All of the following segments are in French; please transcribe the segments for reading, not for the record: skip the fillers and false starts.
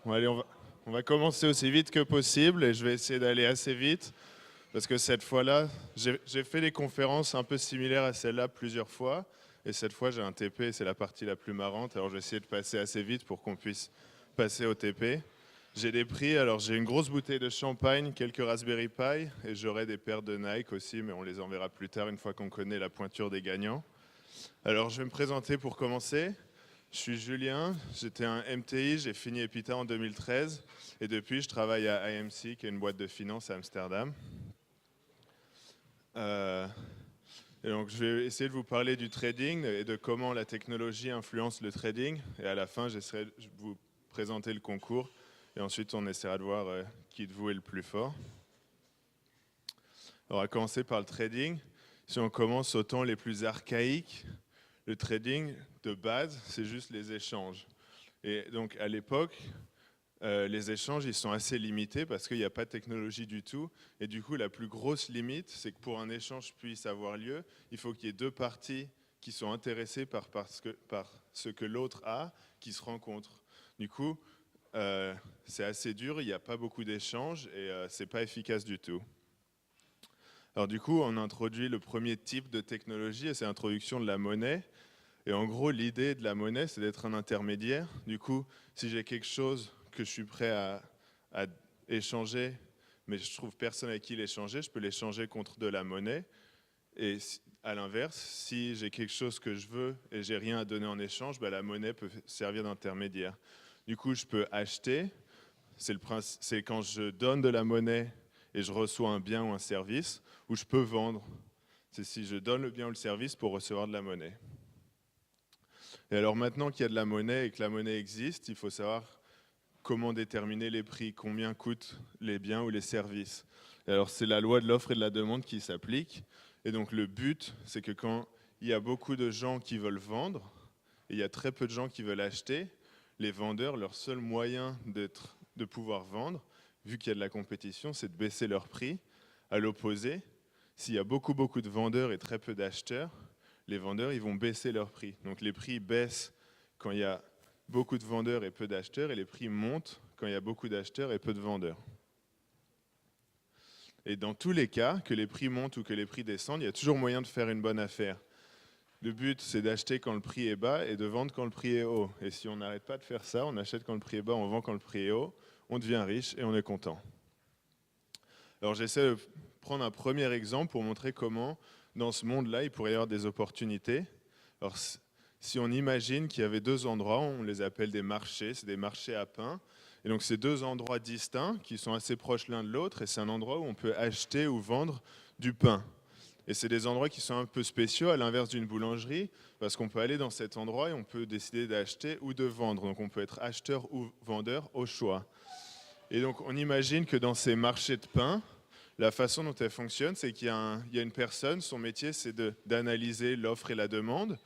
Bon, allez, on va commencer aussi vite que possible et je vais essayer d'aller assez vite parce que cette fois-là, j'ai fait des conférences un peu similaires à celle-là plusieurs fois et cette fois j'ai un TP et c'est la partie la plus marrante. Alors je vais essayer de passer assez vite pour qu'on puisse passer au TP. J'ai des prix, alors j'ai une grosse bouteille de champagne, quelques Raspberry Pi et j'aurai des paires de Nike aussi, mais on les enverra plus tard une fois qu'on connaît la pointure des gagnants. Alors je vais me présenter pour commencer. Je suis Julien, j'étais un MTI, j'ai fini Epita en 2013 et depuis je travaille à IMC qui est une boîte de finance à Amsterdam. Euh, et donc je vais essayer de vous parler du trading et de comment la technologie influence le trading et à la fin j'essaierai de vous présenter le concours et ensuite on essaiera de voir qui de vous est le plus fort. Alors on va commencer par le trading. Si on commence au temps les plus archaïques, le trading de base c'est juste les échanges. Et donc à l'époque, les échanges ils sont assez limités parce qu'il n'y a pas de technologie du tout. Et du coup, la plus grosse limite, c'est que pour un échange puisse avoir lieu, il faut qu'il y ait deux parties qui sont intéressées par ce que l'autre a, qui se rencontrent. Du coup, c'est assez dur, il n'y a pas beaucoup d'échanges et c'est pas efficace du tout. Alors du coup, on introduit le premier type de technologie et c'est l'introduction de la monnaie. Et en gros, l'idée de la monnaie, c'est d'être un intermédiaire. Du coup, si j'ai quelque chose que je suis prêt à échanger, mais je trouve personne avec qui l'échanger, je peux l'échanger contre de la monnaie. Et à l'inverse, si j'ai quelque chose que je veux et j'ai rien à donner en échange, bah, la monnaie peut servir d'intermédiaire. Du coup, je peux acheter. C'est quand je donne de la monnaie et je reçois un bien ou un service, ou je peux vendre. C'est si je donne le bien ou le service pour recevoir de la monnaie. Et alors maintenant qu'il y a de la monnaie et que la monnaie existe, il faut savoir comment déterminer les prix, combien coûtent les biens ou les services. Et alors c'est la loi de l'offre et de la demande qui s'applique. Et donc le but, c'est que quand il y a beaucoup de gens qui veulent vendre et il y a très peu de gens qui veulent acheter, les vendeurs, leur seul moyen de pouvoir vendre, vu qu'il y a de la compétition, c'est de baisser leur prix. À l'opposé, s'il y a beaucoup de vendeurs et très peu d'acheteurs, les vendeurs ils vont baisser leurs prix. Donc les prix baissent quand il y a beaucoup de vendeurs et peu d'acheteurs, et les prix montent quand il y a beaucoup d'acheteurs et peu de vendeurs. Et dans tous les cas, que les prix montent ou que les prix descendent, il y a toujours moyen de faire une bonne affaire. Le but, c'est d'acheter quand le prix est bas et de vendre quand le prix est haut. Et si on n'arrête pas de faire ça, on achète quand le prix est bas, on vend quand le prix est haut, on devient riche et on est content. Alors j'essaie de prendre un premier exemple pour montrer comment, dans ce monde-là, il pourrait y avoir des opportunités. Alors si on imagine qu'il y avait deux endroits, on les appelle des marchés, c'est des marchés à pain. Et donc c'est deux endroits distincts qui sont assez proches l'un de l'autre et c'est un endroit où on peut acheter ou vendre du pain. Et c'est des endroits qui sont un peu spéciaux à l'inverse d'une boulangerie parce qu'on peut aller dans cet endroit et on peut décider d'acheter ou de vendre. Donc on peut être acheteur ou vendeur au choix. Et donc on imagine que dans ces marchés de pain, la façon dont elle fonctionne, c'est qu'il y a une personne, son métier c'est d'analyser l'offre et la demande.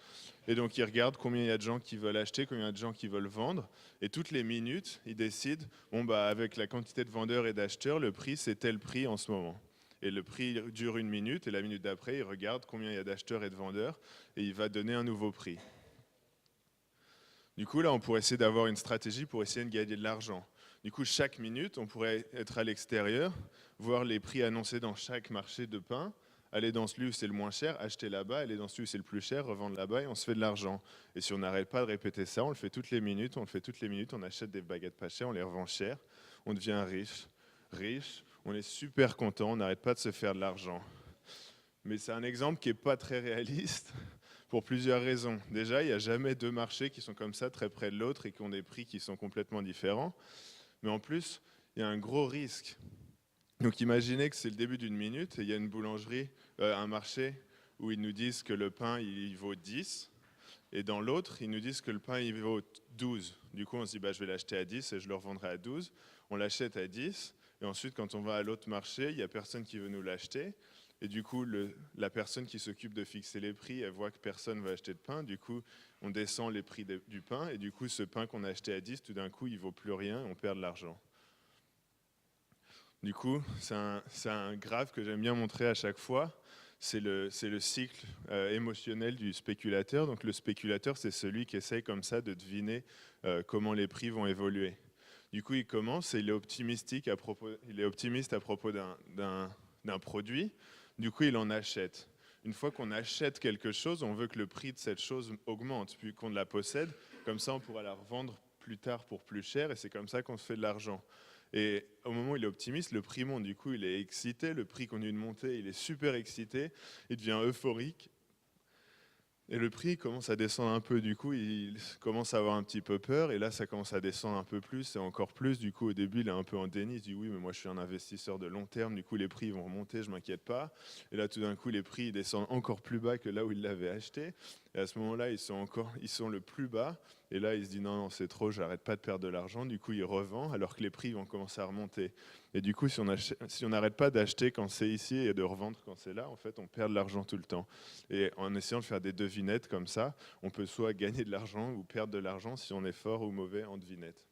Et donc il regarde combien il y a de gens qui veulent acheter, combien il y a de gens qui veulent vendre. Et toutes les minutes, il décide, bon bah avec la quantité de vendeurs et d'acheteurs, le prix c'est tel prix en ce moment. Et le prix dure une minute et la minute d'après, il regarde combien il y a d'acheteurs et de vendeurs et il va donner un nouveau prix. Du coup, là, on pourrait essayer d'avoir une stratégie pour essayer de gagner de l'argent. Du coup, chaque minute, on pourrait être à l'extérieur, voir les prix annoncés dans chaque marché de pain, aller dans celui où c'est le moins cher, acheter là-bas, aller dans celui où c'est le plus cher, revendre là-bas et on se fait de l'argent. Et si on n'arrête pas de répéter ça, on le fait toutes les minutes, on achète des baguettes pas chères, on les revend cher, on devient riche, on est super content, on n'arrête pas de se faire de l'argent. Mais c'est un exemple qui n'est pas très réaliste pour plusieurs raisons. Déjà, il n'y a jamais deux marchés qui sont comme ça, très près de l'autre, et qui ont des prix qui sont complètement différents. Mais en plus, il y a un gros risque. Donc imaginez que c'est le début d'une minute, et il y a une boulangerie, un marché, où ils nous disent que le pain, il vaut 10, et dans l'autre, ils nous disent que le pain, il vaut 12. Du coup, on se dit, bah, je vais l'acheter à 10 et je le revendrai à 12. On l'achète à 10, et ensuite, quand on va à l'autre marché, il n'y a personne qui veut nous l'acheter. Et du coup, la personne qui s'occupe de fixer les prix, elle voit que personne ne va acheter de pain. Du coup, on descend les prix du pain. Et du coup, ce pain qu'on a acheté à 10, tout d'un coup, il ne vaut plus rien et on perd de l'argent. Du coup, c'est un graphe que j'aime bien montrer à chaque fois. C'est le cycle émotionnel du spéculateur. Donc le spéculateur, c'est celui qui essaye comme ça de deviner comment les prix vont évoluer. Du coup, il commence et il est optimiste à propos d'un produit. Du coup, il en achète. Une fois qu'on achète quelque chose, on veut que le prix de cette chose augmente, puis qu'on la possède. Comme ça, on pourra la revendre plus tard pour plus cher, et c'est comme ça qu'on se fait de l'argent. Et au moment où il est optimiste, le prix monte. Du coup, il est excité, le prix continue de monter, il est super excité, il devient euphorique. Et le prix commence à descendre un peu, du coup, il commence à avoir un petit peu peur, et là, ça commence à descendre un peu plus et encore plus. Du coup, au début, il est un peu en déni, il se dit oui, mais moi, je suis un investisseur de long terme, du coup, les prix vont remonter, je m'inquiète pas. Et là, tout d'un coup, les prix descendent encore plus bas que là où il l'avait acheté. Et à ce moment-là, ils sont le plus bas. Et là, il se dit non, non, c'est trop, j'arrête pas de perdre de l'argent. Du coup, il revend alors que les prix vont commencer à remonter. Et du coup, si on n'arrête pas d'acheter quand c'est ici et de revendre quand c'est là, en fait, on perd de l'argent tout le temps. Et en essayant de faire des devinettes comme ça, on peut soit gagner de l'argent ou perdre de l'argent si on est fort ou mauvais en devinettes.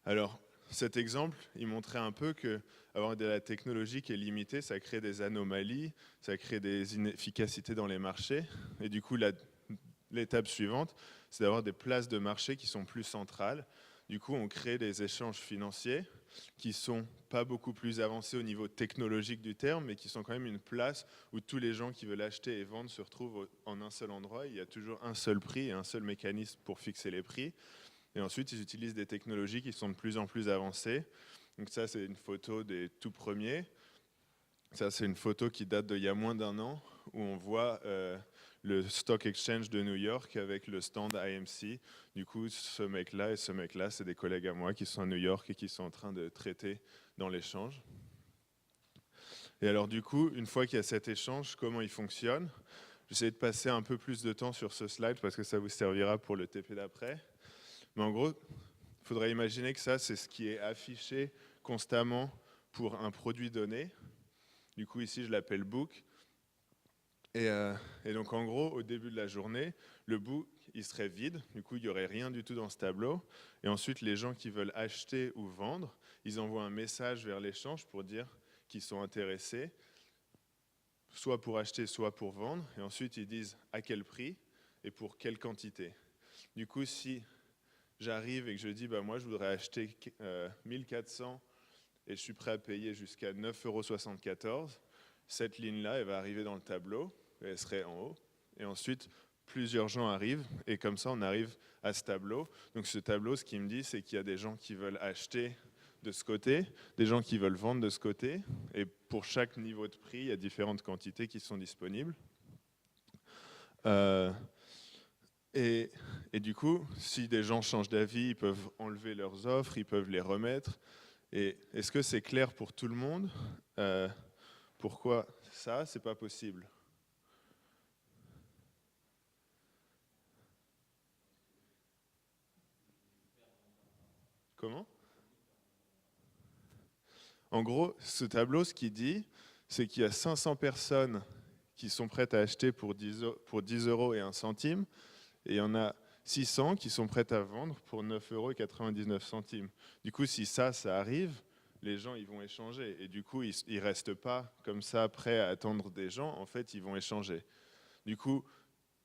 Alors, cet exemple, il montrait un peu que avoir de la technologie qui est limitée, ça crée des anomalies, ça crée des inefficacités dans les marchés. Et du coup, l'étape suivante, c'est d'avoir des places de marché qui sont plus centrales. Du coup, on crée des échanges financiers qui sont pas beaucoup plus avancés au niveau technologique du terme, mais qui sont quand même une place où tous les gens qui veulent acheter et vendre se retrouvent en un seul endroit. Il y a toujours un seul prix et un seul mécanisme pour fixer les prix. Et ensuite, ils utilisent des technologies qui sont de plus en plus avancées. Donc ça, c'est une photo des tout premiers. Ça, c'est une photo qui date d'il y a moins d'un an, où on voit le Stock Exchange de New York avec le stand AMC. Du coup, ce mec-là et ce mec-là, c'est des collègues à moi qui sont à New York et qui sont en train de traiter dans l'échange. Et alors, du coup, une fois qu'il y a cet échange, comment il fonctionne? J'essaie de passer un peu plus de temps sur ce slide parce que ça vous servira pour le TP d'après. Mais en gros, il faudrait imaginer que ça, c'est ce qui est affiché constamment pour un produit donné. Du coup, ici, je l'appelle book. Et donc, en gros, au début de la journée, le book, il serait vide. Du coup, il n'y aurait rien du tout dans ce tableau. Et ensuite, les gens qui veulent acheter ou vendre, ils envoient un message vers l'échange pour dire qu'ils sont intéressés, soit pour acheter, soit pour vendre. Et ensuite, ils disent à quel prix et pour quelle quantité. Du coup, si j'arrive et que je dis, bah, moi, je voudrais acheter 1400 et je suis prêt à payer jusqu'à 9,74 €. Cette ligne-là, elle va arriver dans le tableau, elle serait en haut. Et ensuite, plusieurs gens arrivent, et comme ça, on arrive à ce tableau. Donc ce tableau, ce qu'il me dit, c'est qu'il y a des gens qui veulent acheter de ce côté, des gens qui veulent vendre de ce côté. Et pour chaque niveau de prix, il y a différentes quantités qui sont disponibles. Euh, et, et du coup, si des gens changent d'avis, ils peuvent enlever leurs offres, ils peuvent les remettre. Et est-ce que c'est clair pour tout le monde pourquoi ça, c'est pas possible? Comment? En gros, ce tableau, ce qu'il dit, c'est qu'il y a 500 personnes qui sont prêtes à acheter pour 10 € et 1 centime, et il y en a 600 qui sont prêtes à vendre pour 9,99 €. Du coup, si ça arrive, les gens ils vont échanger. Et du coup, ils ne restent pas comme ça prêts à attendre des gens. En fait, ils vont échanger. Du coup,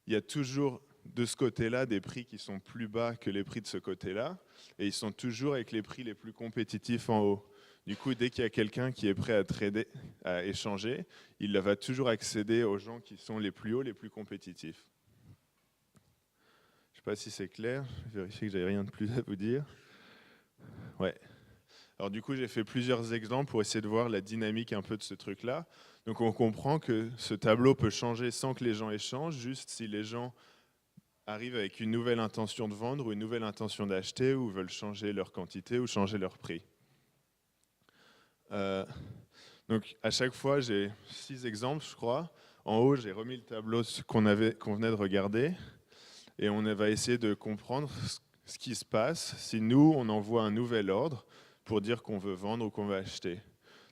il y a toujours de ce côté-là des prix qui sont plus bas que les prix de ce côté-là, et ils sont toujours avec les prix les plus compétitifs en haut. Du coup, dès qu'il y a quelqu'un qui est prêt à trader, à échanger, il va toujours accéder aux gens qui sont les plus hauts, les plus compétitifs. Je ne sais pas si c'est clair, je vérifie que j'avais rien de plus à vous dire. Ouais. Alors du coup, j'ai fait plusieurs exemples pour essayer de voir la dynamique un peu de ce truc-là. Donc on comprend que ce tableau peut changer sans que les gens échangent, juste si les gens arrivent avec une nouvelle intention de vendre ou une nouvelle intention d'acheter ou veulent changer leur quantité ou changer leur prix. Donc à chaque fois, j'ai 6 exemples, je crois. En haut, j'ai remis le tableau qu'on venait de regarder et on va essayer de comprendre ce qui se passe si nous, on envoie un nouvel ordre pour dire qu'on veut vendre ou qu'on veut acheter.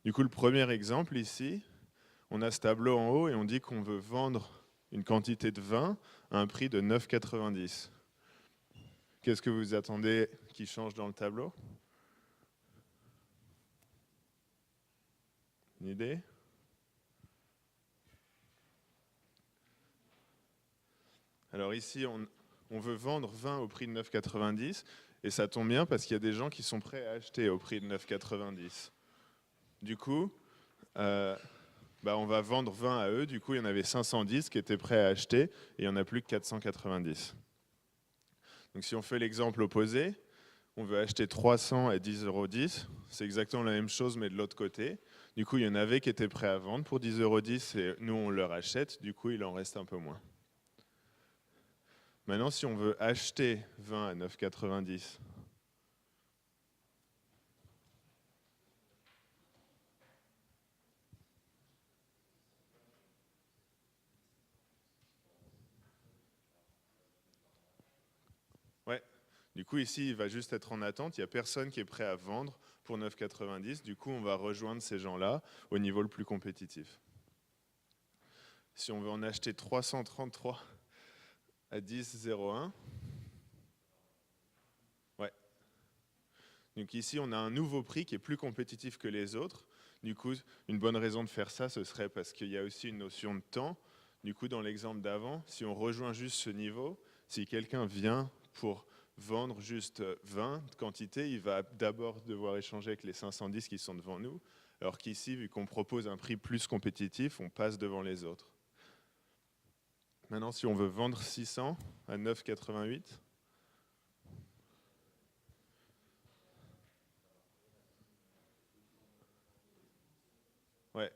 Du coup, le premier exemple ici, on a ce tableau en haut et on dit qu'on veut vendre une quantité de vin à un prix de 9,90 €. Qu'est-ce que vous attendez qui change dans le tableau? Une idée? Alors ici, on veut vendre 20 au prix de 9,90 Et ça tombe bien parce qu'il y a des gens qui sont prêts à acheter au prix de 9,90. Du coup, on va vendre 20 à eux. Du coup, il y en avait 510 qui étaient prêts à acheter et il n'y en a plus que 490. Donc si on fait l'exemple opposé, on veut acheter 300 à 10,10 €. C'est exactement la même chose, mais de l'autre côté. Du coup, il y en avait qui étaient prêts à vendre pour 10,10 € et nous, on leur achète. Du coup, il en reste un peu moins. Maintenant, si on veut acheter 20 à 9,90, ouais. Du coup, ici, il va juste être en attente. Il n'y a personne qui est prêt à vendre pour 9,90. Du coup, on va rejoindre ces gens-là au niveau le plus compétitif. Si on veut en acheter 333 à 10,01, ouais. Donc ici, on a un nouveau prix qui est plus compétitif que les autres. Du coup, une bonne raison de faire ça, ce serait parce qu'il y a aussi une notion de temps. Du coup, dans l'exemple d'avant, si on rejoint juste ce niveau, si quelqu'un vient pour vendre juste 20 de quantité, il va d'abord devoir échanger avec les 510 qui sont devant nous, alors qu'ici, vu qu'on propose un prix plus compétitif, on passe devant les autres. Maintenant, si on veut vendre 600 à 9,88, ouais.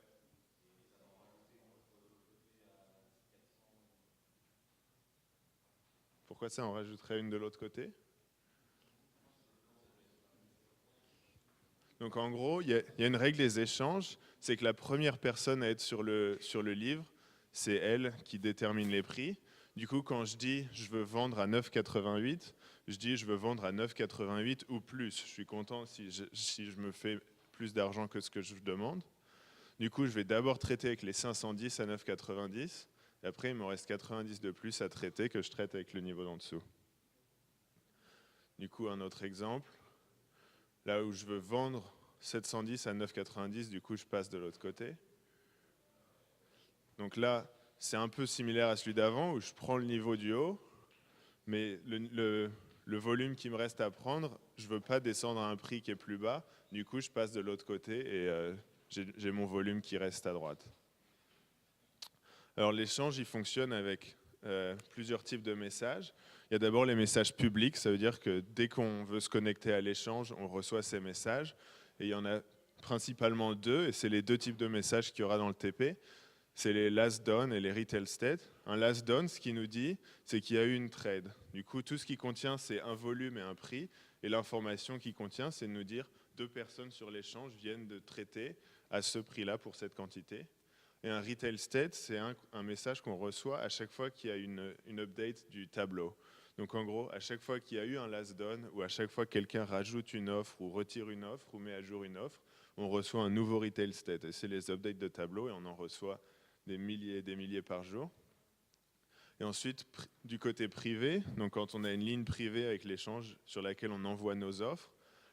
Pourquoi ça, on rajouterait une de l'autre côté? Donc en gros, il y a une règle des échanges, c'est que la première personne à être sur le livre, c'est elle qui détermine les prix. Du coup, quand je dis je veux vendre à 9,88, je dis je veux vendre à 9,88 ou plus. Je suis content si je me fais plus d'argent que ce que je demande. Du coup, je vais d'abord traiter avec les 510 à 9,90 et après, il me reste 90 de plus à traiter que je traite avec le niveau d'en dessous. Du coup, un autre exemple. Là où je veux vendre 710 à 9,90, du coup, je passe de l'autre côté. Donc là, c'est un peu similaire à celui d'avant, où je prends le niveau du haut, mais le volume qui me reste à prendre, je ne veux pas descendre à un prix qui est plus bas. Du coup, je passe de l'autre côté et j'ai mon volume qui reste à droite. Alors l'échange, il fonctionne avec plusieurs types de messages. Il y a d'abord les messages publics, ça veut dire que dès qu'on veut se connecter à l'échange, on reçoit ces messages. Et il y en a principalement deux, et c'est les deux types de messages qu'il y aura dans le TP. C'est les last done et les retail state. Un last done, ce qui nous dit, c'est qu'il y a eu une trade. Du coup, tout ce qui contient, c'est un volume et un prix. Et l'information qui contient, c'est de nous dire deux personnes sur l'échange viennent de traiter à ce prix-là pour cette quantité. Et un retail state, c'est un message qu'on reçoit à chaque fois qu'il y a une update du tableau. Donc en gros, à chaque fois qu'il y a eu un last done, ou à chaque fois que quelqu'un rajoute une offre, ou retire une offre, ou met à jour une offre, on reçoit un nouveau retail state. Et c'est les updates de tableau, et on en reçoit des milliers et des milliers par jour. Et ensuite, du côté privé, donc quand on a une ligne privée avec l'échange sur laquelle on envoie nos offres,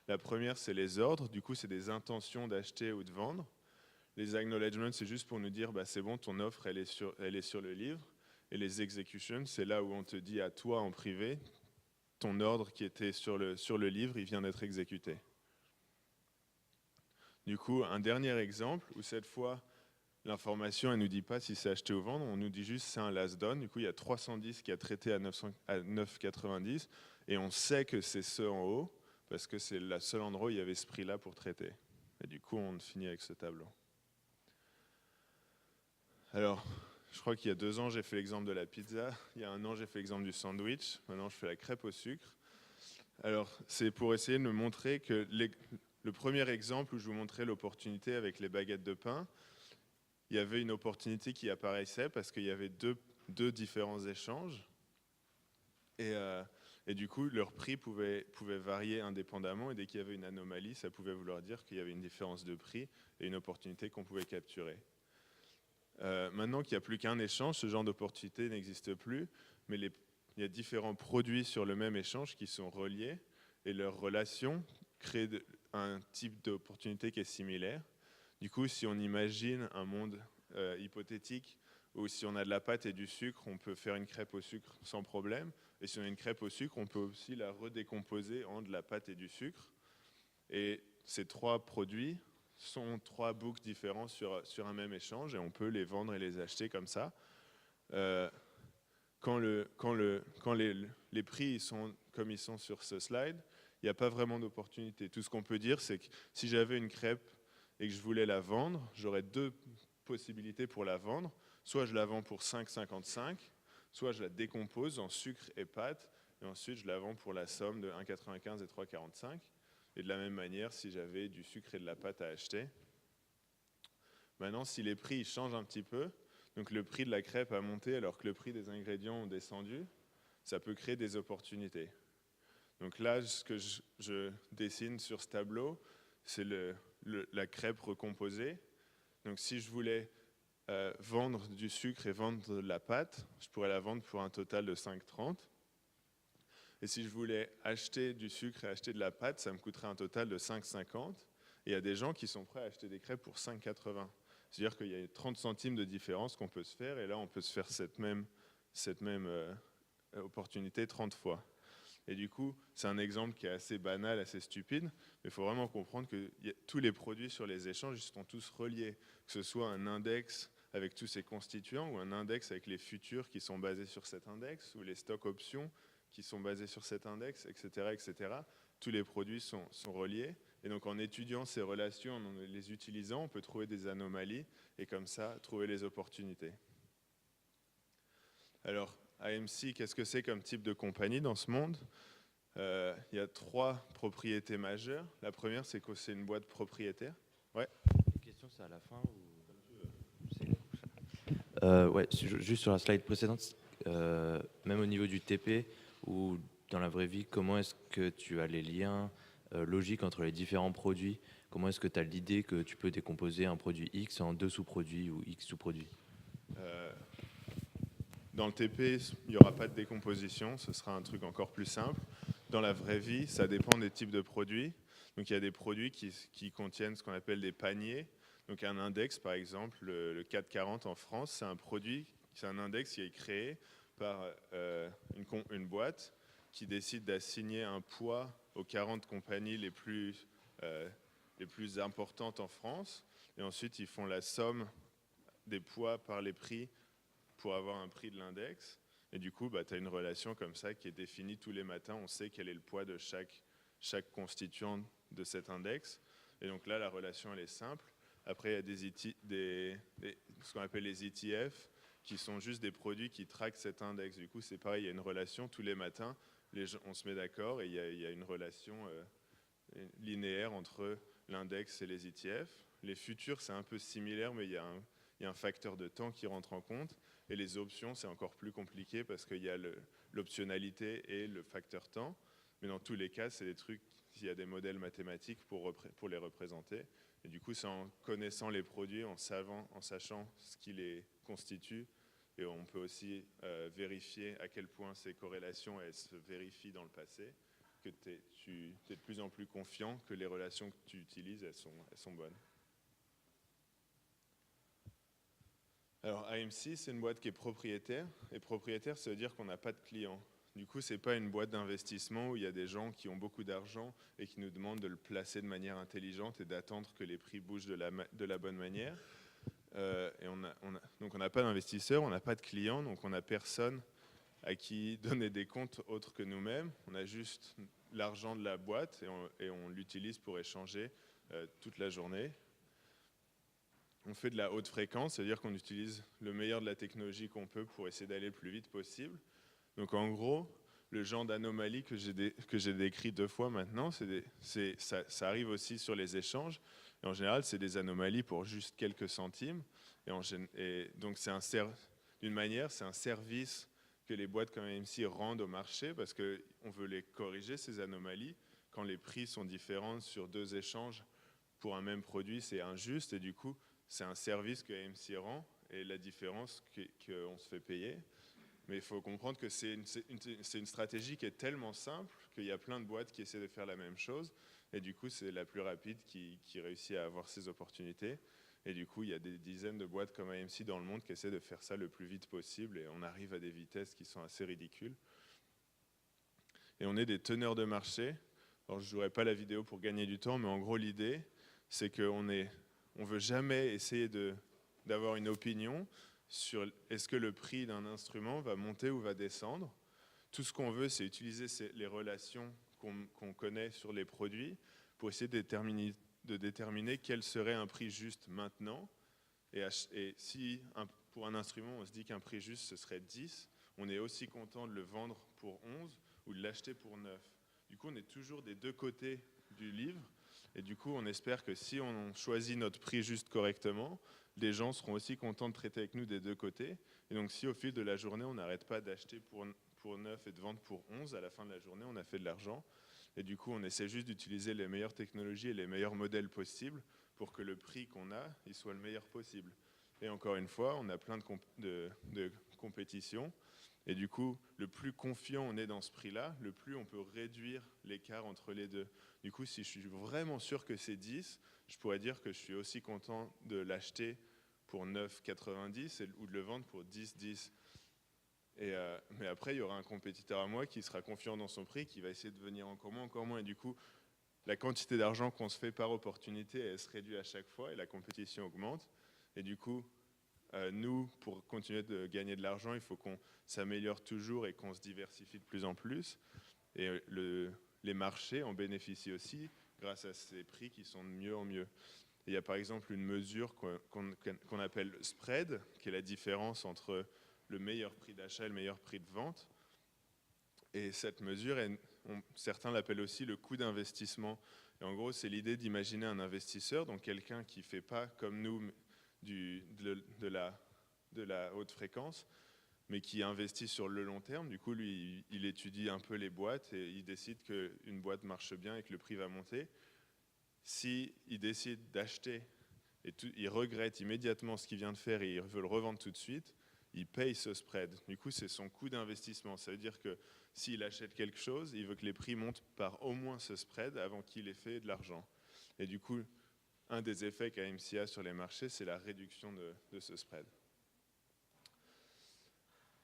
la première, c'est les ordres. Du coup, c'est des intentions d'acheter ou de vendre. Les acknowledgements, c'est juste pour nous dire, bah, c'est bon, ton offre, elle est sur le livre. Et les executions, c'est là où on te dit à toi en privé, ton ordre qui était sur le livre, il vient d'être exécuté. Du coup, un dernier exemple où cette fois, l'information, elle ne nous dit pas si c'est acheté ou vendre, on nous dit juste c'est un last done. Du coup, il y a 310 qui a traité à 9,90 et on sait que c'est ce en haut parce que c'est le seul endroit où il y avait ce prix-là pour traiter. Et du coup, on finit avec ce tableau. Alors, je crois qu'il y a 2 ans, j'ai fait l'exemple de la pizza. Il y a 1 an, j'ai fait l'exemple du sandwich. Maintenant, je fais la crêpe au sucre. Alors, c'est pour essayer de me montrer que le premier exemple où je vous montrais l'opportunité avec les baguettes de pain, il y avait une opportunité qui apparaissait parce qu'il y avait deux différents échanges. Et du coup, leur prix pouvait varier indépendamment. Et dès qu'il y avait une anomalie, ça pouvait vouloir dire qu'il y avait une différence de prix et une opportunité qu'on pouvait capturer. Maintenant qu'il n'y a plus qu'un échange, ce genre d'opportunité n'existe plus, mais il y a différents produits sur le même échange qui sont reliés et leur relation crée un type d'opportunité qui est similaire. Du coup, si on imagine un monde hypothétique où si on a de la pâte et du sucre, on peut faire une crêpe au sucre sans problème, Et si on a une crêpe au sucre, on peut aussi la redécomposer en de la pâte et du sucre. Et ces 3 produits sont 3 books différents sur un même échange et on peut les vendre et les acheter comme ça. Quand les prix sont comme ils sont sur ce slide, il n'y a pas vraiment d'opportunité. Tout ce qu'on peut dire, c'est que si j'avais une crêpe et que je voulais la vendre, j'aurais 2 possibilités pour la vendre. Soit je la vends pour 5,55, soit je la décompose en sucre et pâte, et ensuite je la vends pour la somme de 1,95 et 3,45. Et de la même manière, si j'avais du sucre et de la pâte à acheter. Maintenant, si les prix changent un petit peu, donc le prix de la crêpe a monté alors que le prix des ingrédients ont descendu, ça peut créer des opportunités. Donc là, ce que je dessine sur ce tableau, c'est la crêpe recomposée. Donc si je voulais vendre du sucre et vendre de la pâte, je pourrais la vendre pour un total de 5,30. Et si je voulais acheter du sucre et acheter de la pâte, ça me coûterait un total de 5,50. Et il y a des gens qui sont prêts à acheter des crêpes pour 5,80. C'est-à-dire qu'il y a 30 centimes de différence qu'on peut se faire, et là on peut se faire cette même opportunité 30 fois. Et du coup, c'est un exemple qui est assez banal, assez stupide, mais il faut vraiment comprendre que tous les produits sur les échanges sont tous reliés, que ce soit un index avec tous ses constituants, ou un index avec les futurs qui sont basés sur cet index, ou les stocks options qui sont basés sur cet index, etc. etc. Tous les produits sont reliés. Et donc en étudiant ces relations, en les utilisant, on peut trouver des anomalies et comme ça, trouver les opportunités. Alors, AMC, qu'est-ce que c'est comme type de compagnie dans ce monde ? Il y a 3 propriétés majeures. La première, c'est que c'est une boîte propriétaire. Ouais. La question, c'est à la fin ou... Ouais, juste sur la slide précédente, même au niveau du TP ou dans la vraie vie, comment est-ce que tu as les liens logiques entre les différents produits? Comment est-ce que tu as l'idée que tu peux décomposer un produit X en 2 sous-produits ou X sous-produits? Dans le TP, il n'y aura pas de décomposition, ce sera un truc encore plus simple. Dans la vraie vie, ça dépend des types de produits. Donc il y a des produits qui contiennent ce qu'on appelle des paniers. Donc un index, par exemple, le 440 en France, c'est un produit, c'est un index qui est créé par une boîte qui décide d'assigner un poids aux 40 compagnies les plus importantes en France. Et ensuite, ils font la somme des poids par les prix pour avoir un prix de l'index. Et du coup, tu as une relation comme ça qui est définie tous les matins. On sait quel est le poids de chaque constituant de cet index. Et donc là, la relation, elle est simple. Après, il y a ce qu'on appelle les ETF, qui sont juste des produits qui traquent cet index. Du coup, c'est pareil, il y a une relation tous les matins. On se met d'accord et il y a une relation linéaire entre l'index et les ETF. Les futurs, c'est un peu similaire, mais il y a un facteur de temps qui rentre en compte. Et les options, c'est encore plus compliqué parce qu'il y a l'optionnalité et le facteur temps. Mais dans tous les cas, c'est des trucs, il y a des modèles mathématiques pour les représenter. Et du coup, c'est en connaissant les produits, en sachant ce qui les constitue. Et on peut aussi vérifier à quel point ces corrélations elles se vérifient dans le passé, que tu es de plus en plus confiant que les relations que tu utilises, elles sont bonnes. Alors AMC, c'est une boîte qui est propriétaire, et propriétaire, ça veut dire qu'on n'a pas de clients. Du coup, ce n'est pas une boîte d'investissement où il y a des gens qui ont beaucoup d'argent et qui nous demandent de le placer de manière intelligente et d'attendre que les prix bougent de la bonne manière. Donc on n'a pas d'investisseurs, on n'a pas de clients, donc on n'a personne à qui donner des comptes autres que nous-mêmes. On a juste l'argent de la boîte et on l'utilise pour échanger toute la journée. On fait de la haute fréquence, c'est-à-dire qu'on utilise le meilleur de la technologie qu'on peut pour essayer d'aller le plus vite possible. Donc en gros, le genre d'anomalie que j'ai décrit 2 fois maintenant, ça arrive aussi sur les échanges. Et en général, c'est des anomalies pour juste quelques centimes. Et donc d'une manière, c'est un service que les boîtes comme AMC rendent au marché parce qu'on veut les corriger, ces anomalies. Quand les prix sont différents sur 2 échanges pour un même produit, c'est injuste et du coup, c'est un service que AMC rend et la différence qu'on se fait payer. Mais il faut comprendre que c'est une stratégie qui est tellement simple qu'il y a plein de boîtes qui essaient de faire la même chose. Et du coup, c'est la plus rapide qui réussit à avoir ces opportunités. Et du coup, il y a des dizaines de boîtes comme AMC dans le monde qui essaient de faire ça le plus vite possible. Et on arrive à des vitesses qui sont assez ridicules. et on est des teneurs de marché. Alors je ne jouerai pas la vidéo pour gagner du temps, mais en gros l'idée, c'est qu'on ne veut jamais essayer d'avoir une opinion sur est-ce que le prix d'un instrument va monter ou va descendre. Tout ce qu'on veut, c'est utiliser les relations qu'on connaît sur les produits pour essayer de déterminer quel serait un prix juste maintenant. Et si pour un instrument, on se dit qu'un prix juste, ce serait 10, on est aussi content de le vendre pour 11 ou de l'acheter pour 9. Du coup, on est toujours des deux côtés du livre. Et du coup, on espère que si on choisit notre prix juste correctement, les gens seront aussi contents de traiter avec nous des deux côtés. Et donc, si au fil de la journée, on n'arrête pas d'acheter pour 9 et de vendre pour 11, à la fin de la journée, on a fait de l'argent. Et du coup, on essaie juste d'utiliser les meilleures technologies et les meilleurs modèles possibles pour que le prix qu'on a, il soit le meilleur possible. Et encore une fois, on a plein de compétitions. Et du coup, le plus confiant on est dans ce prix-là, le plus on peut réduire l'écart entre les deux. Du coup, si je suis vraiment sûr que c'est 10, je pourrais dire que je suis aussi content de l'acheter pour 9,90 ou de le vendre pour 10,10. Mais après, il y aura un compétiteur à moi qui sera confiant dans son prix, qui va essayer de venir encore moins. Et du coup, la quantité d'argent qu'on se fait par opportunité, elle se réduit à chaque fois et la compétition augmente. Et du coup, nous, pour continuer de gagner de l'argent, il faut qu'on s'améliore toujours et qu'on se diversifie de plus en plus. Et les marchés en bénéficient aussi grâce à ces prix qui sont de mieux en mieux. Et il y a par exemple une mesure qu'on appelle spread, qui est la différence entre le meilleur prix d'achat et le meilleur prix de vente. Et cette mesure, certains l'appellent aussi le coût d'investissement. Et en gros, c'est l'idée d'imaginer un investisseur, donc quelqu'un qui ne fait pas comme nous de la haute fréquence, mais qui investit sur le long terme. Du coup, lui, il étudie un peu les boîtes et il décide qu'une boîte marche bien et que le prix va monter. S'il décide d'acheter et il regrette immédiatement ce qu'il vient de faire et il veut le revendre tout de suite, il paye ce spread. Du coup, c'est son coût d'investissement. Ça veut dire que s'il achète quelque chose, il veut que les prix montent par au moins ce spread avant qu'il ait fait de l'argent. Et du coup, un des effets qu'AMC a sur les marchés, c'est la réduction de ce spread.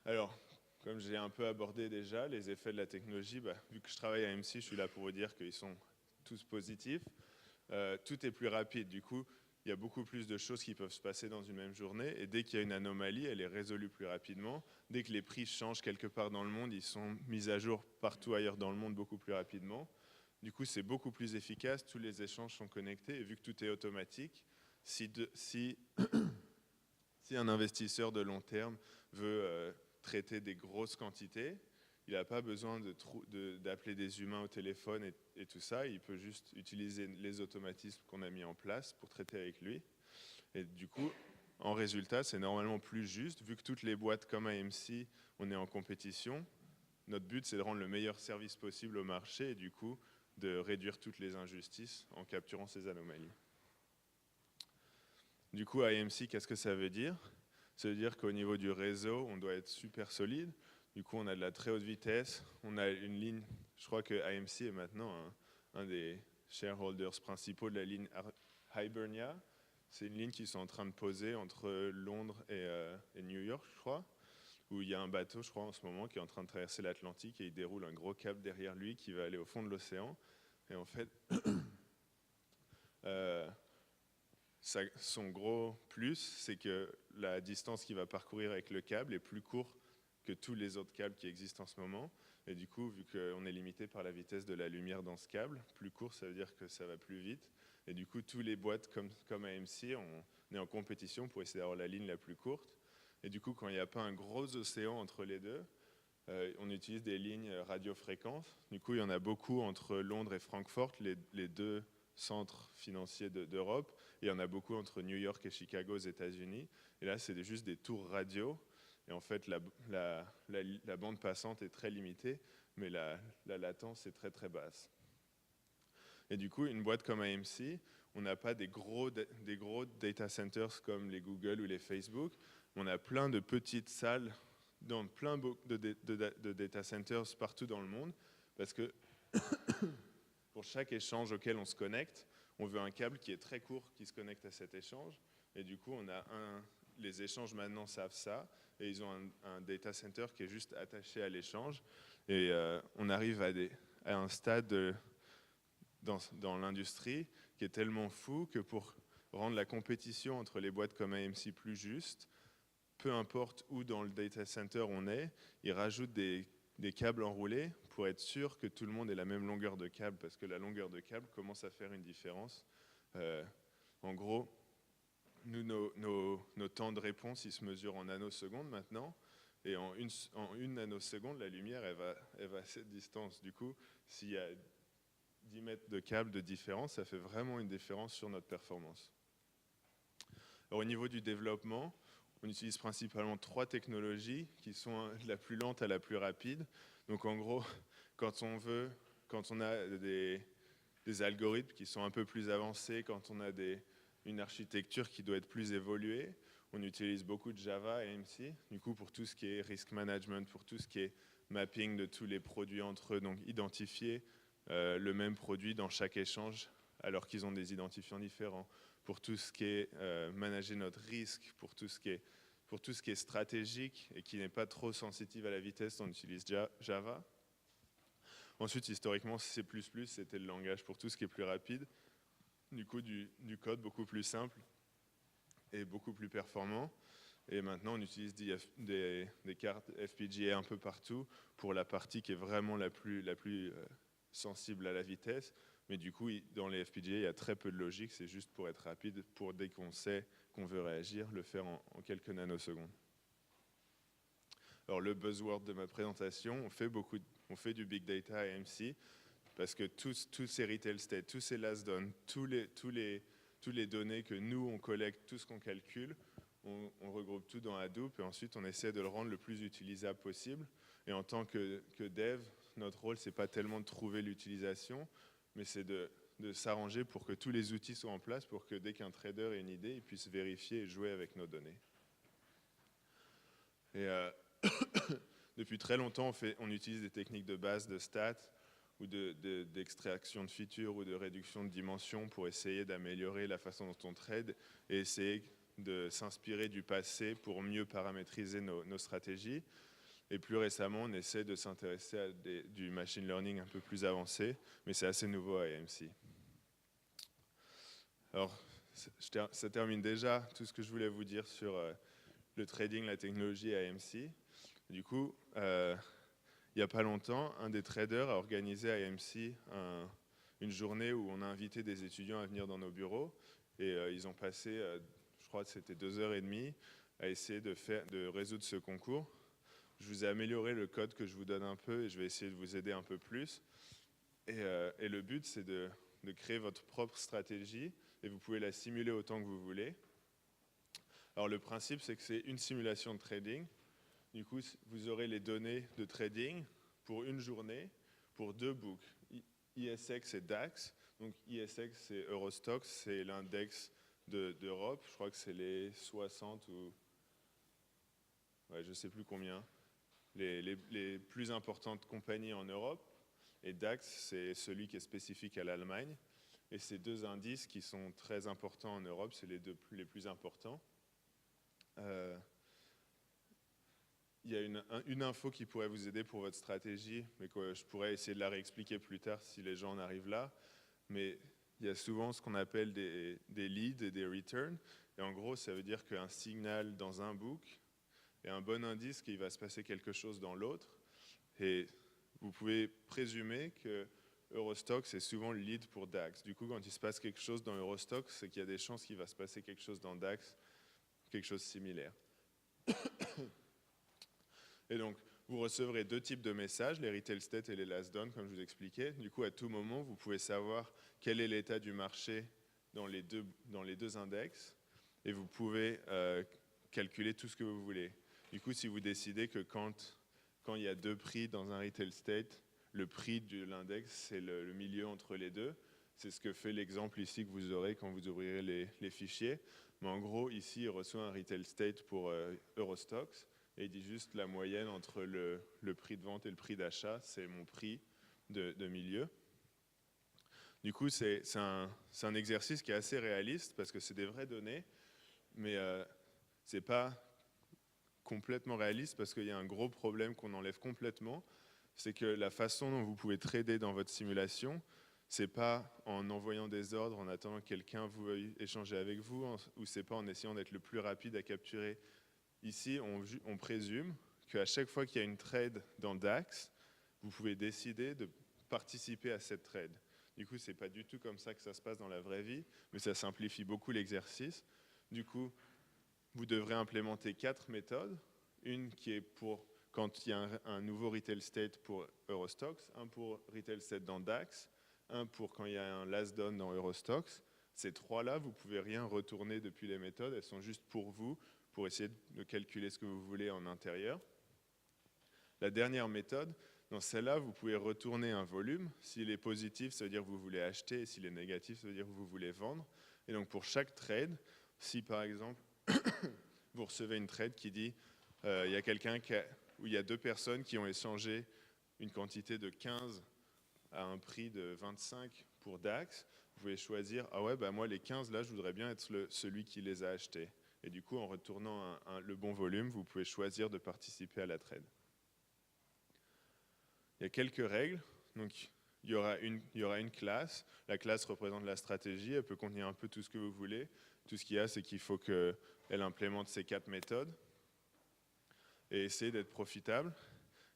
Alors, comme j'ai un peu abordé déjà, les effets de la technologie, vu que je travaille à AMC, je suis là pour vous dire qu'ils sont tous positifs. Tout est plus rapide. Du coup, il y a beaucoup plus de choses qui peuvent se passer dans une même journée. Et dès qu'il y a une anomalie, elle est résolue plus rapidement. Dès que les prix changent quelque part dans le monde, ils sont mis à jour partout ailleurs dans le monde beaucoup plus rapidement. Du coup, c'est beaucoup plus efficace. Tous les échanges sont connectés. Et vu que tout est automatique, si un investisseur de long terme veut traiter des grosses quantités, il n'a pas besoin d'appeler des humains au téléphone et tout ça. Il peut juste utiliser les automatismes qu'on a mis en place pour traiter avec lui. Et du coup, en résultat, c'est normalement plus juste. Vu que toutes les boîtes comme AMC, on est en compétition, notre but, c'est de rendre le meilleur service possible au marché et du coup, de réduire toutes les injustices en capturant ces anomalies. Du coup, AMC, qu'est-ce que ça veut dire? Ça veut dire qu'au niveau du réseau, on doit être super solide. Du coup, on a de la très haute vitesse. On a une ligne, je crois que AMC est maintenant un des shareholders principaux de la ligne Hibernia. C'est une ligne qu'ils sont en train de poser entre Londres et New York, je crois, où il y a un bateau, je crois, en ce moment, qui est en train de traverser l'Atlantique et il déroule un gros câble derrière lui qui va aller au fond de l'océan. Et en fait, son gros plus, c'est que la distance qu'il va parcourir avec le câble est plus courte que tous les autres câbles qui existent en ce moment. Et du coup, vu qu'on est limité par la vitesse de la lumière dans ce câble, plus court, ça veut dire que ça va plus vite. Et du coup, tous les boîtes comme AMC, on est en compétition pour essayer d'avoir la ligne la plus courte. Et du coup, quand il n'y a pas un gros océan entre les deux, on utilise des lignes radiofréquences. Du coup, il y en a beaucoup entre Londres et Francfort, les deux centres financiers d'Europe. Et il y en a beaucoup entre New York et Chicago aux États-Unis. Et là, c'est juste des tours radio. Et en fait, la bande passante est très limitée, mais la latence est très très basse. Et du coup, une boîte comme AMC, on n'a pas des gros data centers comme les Google ou les Facebook. On a plein de petites salles dans plein de data centers partout dans le monde, parce que pour chaque échange auquel on se connecte, on veut un câble qui est très court qui se connecte à cet échange. Et du coup, les échanges maintenant savent ça, et ils ont un data center qui est juste attaché à l'échange. Et on arrive à un stade dans l'industrie qui est tellement fou que pour rendre la compétition entre les boîtes comme AMC plus juste, peu importe où dans le data center on est, ils rajoutent des câbles enroulés pour être sûr que tout le monde ait la même longueur de câble, parce que la longueur de câble commence à faire une différence. En gros, nous, nos temps de réponse, ils se mesurent en nanosecondes maintenant, et en une nanoseconde, la lumière, elle va à cette distance. Du coup, s'il y a 10 mètres de câble de différence, ça fait vraiment une différence sur notre performance. Alors, au niveau du développement, on utilise principalement 3 technologies qui sont de la plus lente à la plus rapide. Donc en gros, quand on a des algorithmes qui sont un peu plus avancés, quand on a une architecture qui doit être plus évoluée, on utilise beaucoup de Java et AMC, du coup pour tout ce qui est risk management, pour tout ce qui est mapping de tous les produits entre eux, donc identifier le même produit dans chaque échange alors qu'ils ont des identifiants différents, pour tout ce qui est manager notre risque, pour tout ce qui est stratégique et qui n'est pas trop sensitive à la vitesse, on utilise Java. Ensuite, historiquement, C++, c'était le langage pour tout ce qui est plus rapide. Du coup, du code beaucoup plus simple et beaucoup plus performant. Et maintenant, on utilise des cartes FPGA un peu partout pour la partie qui est vraiment la plus sensible à la vitesse. Mais du coup, dans les FPGA, il y a très peu de logique. C'est juste pour être rapide, pour dès qu'on sait qu'on veut réagir, le faire en quelques nanosecondes. Alors, le buzzword de ma présentation, on fait du big data à AMC parce que tous ces retail state, tous ces last done, tous les données que nous, on collecte, tout ce qu'on calcule, on regroupe tout dans Hadoop et ensuite on essaie de le rendre le plus utilisable possible. Et en tant que dev, notre rôle, c'est pas tellement de trouver l'utilisation, mais c'est de s'arranger pour que tous les outils soient en place pour que dès qu'un trader ait une idée, il puisse vérifier et jouer avec nos données. Et depuis très longtemps, on utilise des techniques de base de stats ou d'extraction de features ou de réduction de dimensions pour essayer d'améliorer la façon dont on trade et essayer de s'inspirer du passé pour mieux paramétriser nos stratégies. Et plus récemment, on essaie de s'intéresser à du machine learning un peu plus avancé, mais c'est assez nouveau à AMC. Alors, ça termine déjà tout ce que je voulais vous dire sur le trading, la technologie à AMC. Du coup, il n'y a pas longtemps, un des traders a organisé à AMC une journée où on a invité des étudiants à venir dans nos bureaux et ils ont passé, je crois que c'était 2h30, à essayer de résoudre ce concours. Je vous ai amélioré le code que je vous donne un peu et je vais essayer de vous aider un peu plus. Et le but, c'est de créer votre propre stratégie et vous pouvez la simuler autant que vous voulez. Alors le principe, c'est que c'est une simulation de trading. Du coup, vous aurez les données de trading pour une journée, pour 2 books, ISX et DAX. Donc ISX, c'est Eurostoxx, c'est l'index d'Europe. Je crois que c'est les 60 ou... Ouais, je ne sais plus combien. Les plus importantes compagnies en Europe. Et DAX, c'est celui qui est spécifique à l'Allemagne. Et ces 2 indices qui sont très importants en Europe, c'est les 2 les plus importants. Il y a une info qui pourrait vous aider pour votre stratégie, mais que je pourrais essayer de la réexpliquer plus tard si les gens en arrivent là. Mais il y a souvent ce qu'on appelle des leads et des returns. Et en gros, ça veut dire qu'un signal dans un book est un bon indice qu'il va se passer quelque chose dans l'autre. Et vous pouvez présumer que Eurostoxx est souvent le lead pour DAX. Du coup, quand il se passe quelque chose dans Eurostoxx, c'est qu'il y a des chances qu'il va se passer quelque chose dans DAX, quelque chose de similaire. Et donc, vous recevrez 2 types de messages, les retail state et les last done, comme je vous expliquais. Du coup, à tout moment, vous pouvez savoir quel est l'état du marché dans les deux index et vous pouvez calculer tout ce que vous voulez. Du coup, si vous décidez que quand il y a 2 prix dans un retail state, le prix de l'index, c'est le milieu entre les deux. C'est ce que fait l'exemple ici que vous aurez quand vous ouvrirez les fichiers. Mais en gros, ici, il reçoit un retail state pour Eurostoxx. Et il dit juste la moyenne entre le prix de vente et le prix d'achat, c'est mon prix de milieu. Du coup, c'est un exercice qui est assez réaliste parce que c'est des vraies données, mais ce n'est pas complètement réaliste parce qu'il y a un gros problème qu'on enlève complètement, c'est que la façon dont vous pouvez trader dans votre simulation, c'est pas en envoyant des ordres, en attendant que quelqu'un veuille échanger avec vous, ou c'est pas en essayant d'être le plus rapide à capturer. Ici, on présume qu'à chaque fois qu'il y a une trade dans DAX, vous pouvez décider de participer à cette trade. Du coup, c'est pas du tout comme ça que ça se passe dans la vraie vie, mais ça simplifie beaucoup l'exercice. Du coup, vous devrez implémenter 4 méthodes. Une qui est pour quand il y a un nouveau retail state pour Eurostox, un pour retail state dans DAX, un pour quand il y a un last done dans Eurostox. Ces 3-là, vous ne pouvez rien retourner depuis les méthodes, elles sont juste pour vous, pour essayer de calculer ce que vous voulez en intérieur. La dernière méthode, dans celle-là, vous pouvez retourner un volume. S'il est positif, ça veut dire que vous voulez acheter, et s'il est négatif, ça veut dire que vous voulez vendre. Et donc pour chaque trade, si par exemple, vous recevez une trade qui dit il y a quelqu'un où il y a 2 personnes qui ont échangé une quantité de 15 à un prix de 25 pour DAX, vous pouvez choisir, ah ouais, bah moi les 15 là, je voudrais bien être celui qui les a achetés. Et du coup, en retournant le bon volume, vous pouvez choisir de participer à la trade. Il y a quelques règles. Donc, il y aura une classe. La classe représente la stratégie. Elle peut contenir un peu tout ce que vous voulez. Tout ce qu'il y a, c'est qu'il faut qu'elle implémente ces 4 méthodes et essayer d'être profitable.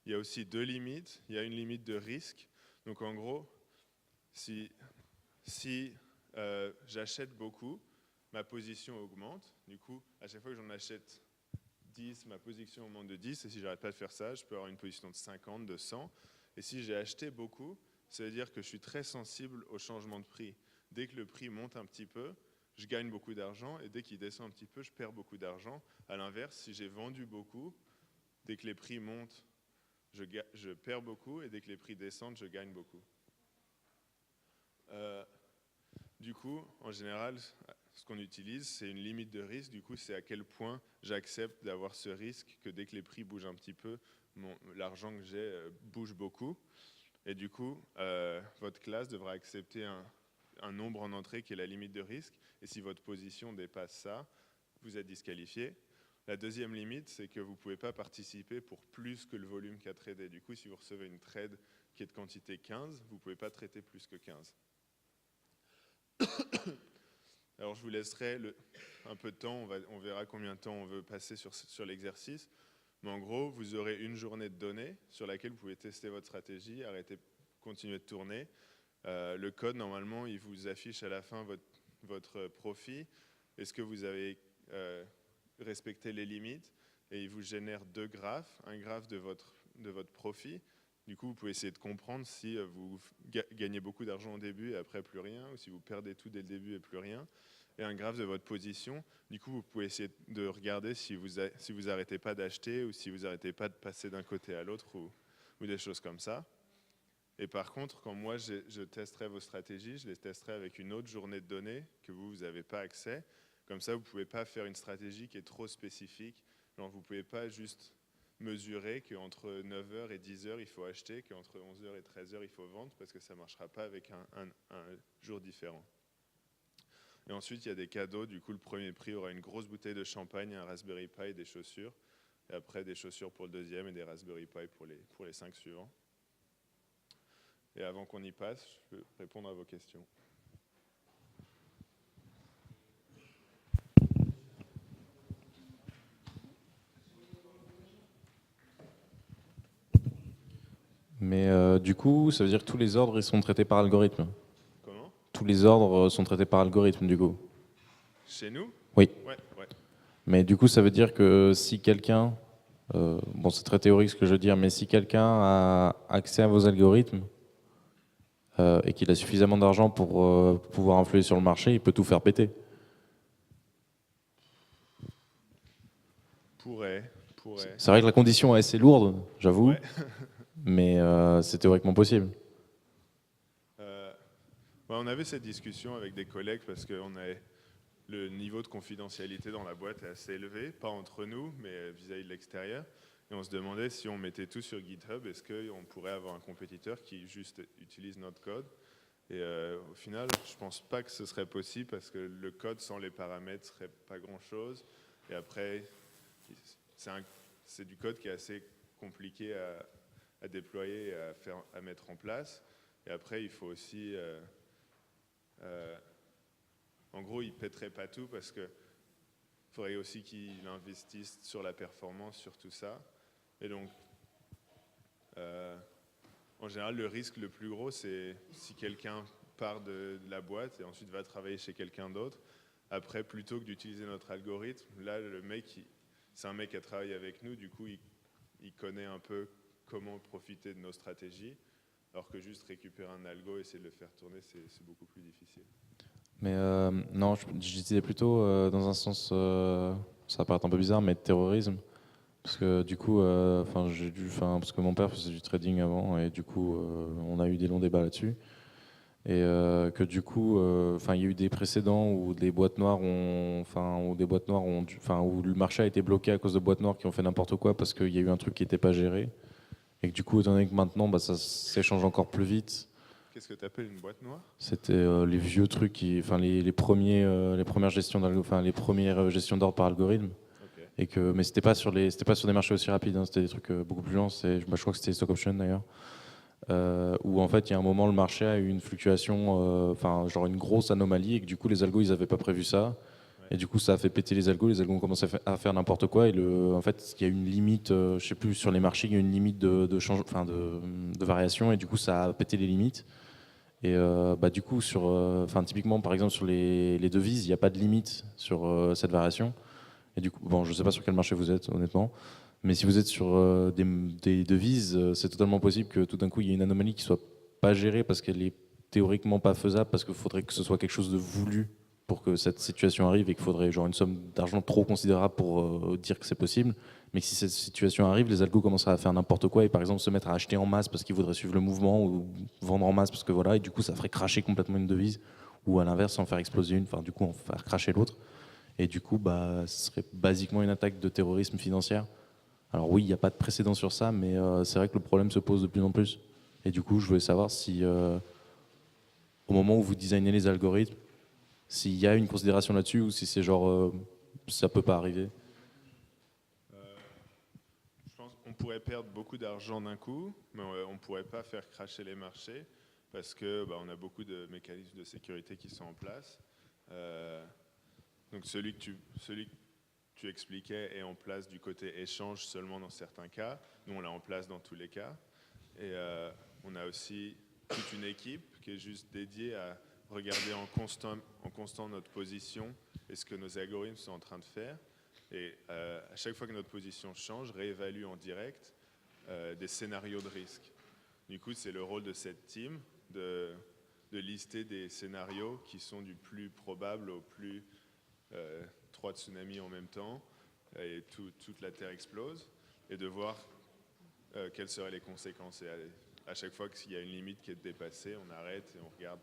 Il y a aussi 2 limites. Il y a une limite de risque. Donc, en gros, si j'achète beaucoup, ma position augmente. Du coup, à chaque fois que j'en achète 10, ma position augmente de 10. Et si je n'arrête pas de faire ça, je peux avoir une position de 50, de 100. Et si j'ai acheté beaucoup, ça veut dire que je suis très sensible au changement de prix. Dès que le prix monte un petit peu, je gagne beaucoup d'argent. Et dès qu'il descend un petit peu, je perds beaucoup d'argent. À l'inverse, si j'ai vendu beaucoup, dès que les prix montent, je perds beaucoup. Et dès que les prix descendent, je gagne beaucoup. Du coup, en général, ce qu'on utilise, c'est une limite de risque. Du coup, c'est à quel point j'accepte d'avoir ce risque que dès que les prix bougent un petit peu, l'argent que j'ai bouge beaucoup. Et du coup, votre classe devra accepter un nombre en entrée qui est la limite de risque. Et si votre position dépasse ça, vous êtes disqualifié. La deuxième limite, c'est que vous ne pouvez pas participer pour plus que le volume qu'a tradé. Du coup, si vous recevez une trade qui est de quantité 15, vous ne pouvez pas traiter plus que 15. Alors je vous laisserai un peu de temps, on verra combien de temps on veut passer sur l'exercice. Mais en gros, vous aurez une journée de données sur laquelle vous pouvez tester votre stratégie, continuer de tourner. Le code, normalement, il vous affiche à la fin votre profit. Est-ce que vous avez respecté les limites? Et il vous génère 2 graphes, un graphe de votre profit. Du coup, vous pouvez essayer de comprendre si vous gagnez beaucoup d'argent au début et après plus rien, ou si vous perdez tout dès le début et plus rien. Et un graphe de votre position. Du coup, vous pouvez essayer de regarder si vous arrêtez pas d'acheter ou si vous n'arrêtez pas de passer d'un côté à l'autre ou des choses comme ça. Et par contre, quand moi je testerai vos stratégies, je les testerai avec une autre journée de données que vous n'avez pas accès. Comme ça, vous ne pouvez pas faire une stratégie qui est trop spécifique. Genre, vous ne pouvez pas juste mesurer qu'entre 9h et 10h, il faut acheter, qu'entre 11h et 13h, il faut vendre, parce que ça ne marchera pas avec un jour différent. Et ensuite, il y a des cadeaux. Du coup, le premier prix aura une grosse bouteille de champagne, un Raspberry Pi et des chaussures. Et après, des chaussures pour le deuxième et des Raspberry Pi pour les 5 suivants. Et avant qu'on y passe, je peux répondre à vos questions. Mais du coup, ça veut dire que tous les ordres ils sont traités par algorithme. Comment? Tous les ordres sont traités par algorithme, du coup. Chez nous? Oui. Ouais. Mais du coup, ça veut dire que si quelqu'un, bon, c'est très théorique ce que je veux dire, mais si quelqu'un a accès à vos algorithmes et qu'il a suffisamment d'argent pour pouvoir influer sur le marché, il peut tout faire péter. Pourrait. C'est vrai que la condition est assez lourde, j'avoue, Ouais. mais c'est théoriquement possible. On avait cette discussion avec des collègues parce que le niveau de confidentialité dans la boîte est assez élevé, pas entre nous, mais vis-à-vis de l'extérieur. Et on se demandait si on mettait tout sur GitHub, est-ce qu'on pourrait avoir un compétiteur qui juste utilise notre code? Et au final, je pense pas que ce serait possible parce que le code sans les paramètres serait pas grand-chose. Et après, c'est du code qui est assez compliqué à à déployer, et à mettre en place. Et après, il faut aussi... en gros, il ne pèterait pas tout parce qu'il faudrait aussi qu'il investisse sur la performance, sur tout ça. Et donc, en général, le risque le plus gros, c'est si quelqu'un part de la boîte et ensuite va travailler chez quelqu'un d'autre. Après, plutôt que d'utiliser notre algorithme, là, le mec, c'est un mec qui a travaillé avec nous, du coup, il connaît un peu comment profiter de nos stratégies, alors que juste récupérer un algo et essayer de le faire tourner, c'est beaucoup plus difficile. Mais non, je disais plutôt dans un sens, ça va paraître un peu bizarre, mais de terrorisme. Parce que du coup, parce que mon père faisait du trading avant, et du coup, on a eu des longs débats là-dessus. Et que du coup, il y a eu des précédents où des boîtes noires où le marché a été bloqué à cause de boîtes noires qui ont fait n'importe quoi parce qu'il y a eu un truc qui n'était pas géré. Et que du coup, étant donné que maintenant, ça s'échange encore plus vite. Qu'est-ce que tu appelles une boîte noire? C'était les vieux trucs, les premières gestions d'ordre par algorithme. Okay. Mais c'était pas sur des marchés aussi rapides, hein, c'était des trucs beaucoup plus lents. Je crois que c'était les stock options d'ailleurs. Où en fait, il y a un moment, le marché a eu une fluctuation, genre une grosse anomalie, et que du coup, les algos, ils n'avaient pas prévu ça. Ouais. Et du coup, ça a fait péter les algos ont commencé à faire n'importe quoi. Et en fait, il y a une limite, je sais plus, sur les marchés, il y a une limite de variation, et du coup, ça a pété les limites. Et du coup, typiquement, par exemple, sur les devises, il n'y a pas de limite sur cette variation. Et du coup, bon, je ne sais pas sur quel marché vous êtes, honnêtement. Mais si vous êtes sur des devises, c'est totalement possible que tout d'un coup, il y ait une anomalie qui soit pas gérée parce qu'elle est théoriquement pas faisable, parce qu'il faudrait que ce soit quelque chose de voulu pour que cette situation arrive, et qu'il faudrait genre une somme d'argent trop considérable pour dire que c'est possible. Mais que si cette situation arrive, les algos commenceraient à faire n'importe quoi, et par exemple se mettre à acheter en masse parce qu'ils voudraient suivre le mouvement, ou vendre en masse parce que voilà, et du coup ça ferait cracher complètement une devise, ou à l'inverse en faire exploser une, du coup en faire cracher l'autre. Et du coup, ce serait basiquement une attaque de terrorisme financier. Alors oui, il n'y a pas de précédent sur ça, mais c'est vrai que le problème se pose de plus en plus. Et du coup, je voulais savoir si, au moment où vous designez les algorithmes, s'il y a une considération là-dessus, ou si c'est genre, ça peut pas arriver. Je pense qu'on pourrait perdre beaucoup d'argent d'un coup, mais on ne pourrait pas faire cracher les marchés parce que on a beaucoup de mécanismes de sécurité qui sont en place. Donc celui que tu expliquais est en place du côté échange seulement dans certains cas. Nous, on l'a en place dans tous les cas. Et on a aussi toute une équipe qui est juste dédiée à regarder en constant notre position et ce que nos algorithmes sont en train de faire. Et à chaque fois que notre position change, réévalue en direct des scénarios de risque. Du coup, c'est le rôle de cette team de lister des scénarios qui sont du plus probable au plus 3 tsunamis en même temps, et toute la Terre explose, et de voir quelles seraient les conséquences. Et à chaque fois qu'il y a une limite qui est dépassée, on arrête et on regarde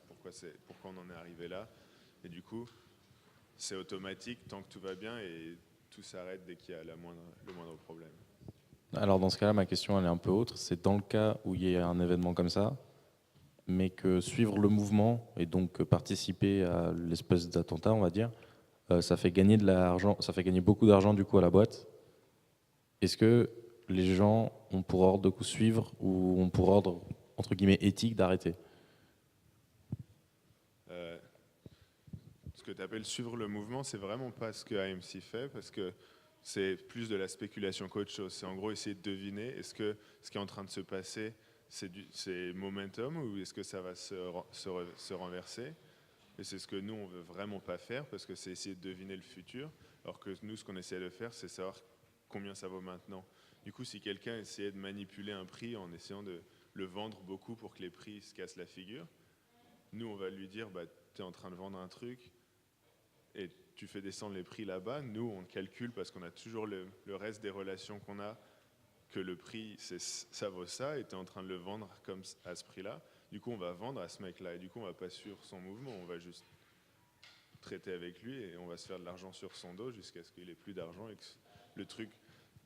pourquoi on en est arrivé là. Et du coup, c'est automatique tant que tout va bien, et tout s'arrête dès qu'il y a le moindre problème. Alors dans ce cas-là, ma question elle est un peu autre. C'est dans le cas où il y a un événement comme ça, mais que suivre le mouvement et donc participer à l'espèce d'attentat, on va dire, ça fait gagner de l'argent, ça fait gagner beaucoup d'argent du coup à la boîte. Est-ce que les gens ont pour ordre de coup suivre, ou ont pour ordre entre guillemets éthique d'arrêter? Ce que tu appelles suivre le mouvement, c'est vraiment pas ce que AMC fait, parce que c'est plus de la spéculation qu'autre chose. C'est en gros essayer de deviner, est-ce que ce qui est en train de se passer, c'est momentum, ou est-ce que ça va se renverser? Et c'est ce que nous, on veut vraiment pas faire, parce que c'est essayer de deviner le futur, alors que nous, ce qu'on essaie de faire, c'est savoir combien ça vaut maintenant. Du coup, si quelqu'un essayait de manipuler un prix en essayant de le vendre beaucoup pour que les prix se cassent la figure, nous, on va lui dire, tu es en train de vendre un truc et tu fais descendre les prix là-bas. Nous, on calcule, parce qu'on a toujours le reste des relations qu'on a, que le prix, ça vaut ça, et tu es en train de le vendre comme à ce prix-là. Du coup, on va vendre à ce mec-là, et du coup, on va pas suivre son mouvement, on va juste traiter avec lui, et on va se faire de l'argent sur son dos jusqu'à ce qu'il ait plus d'argent et que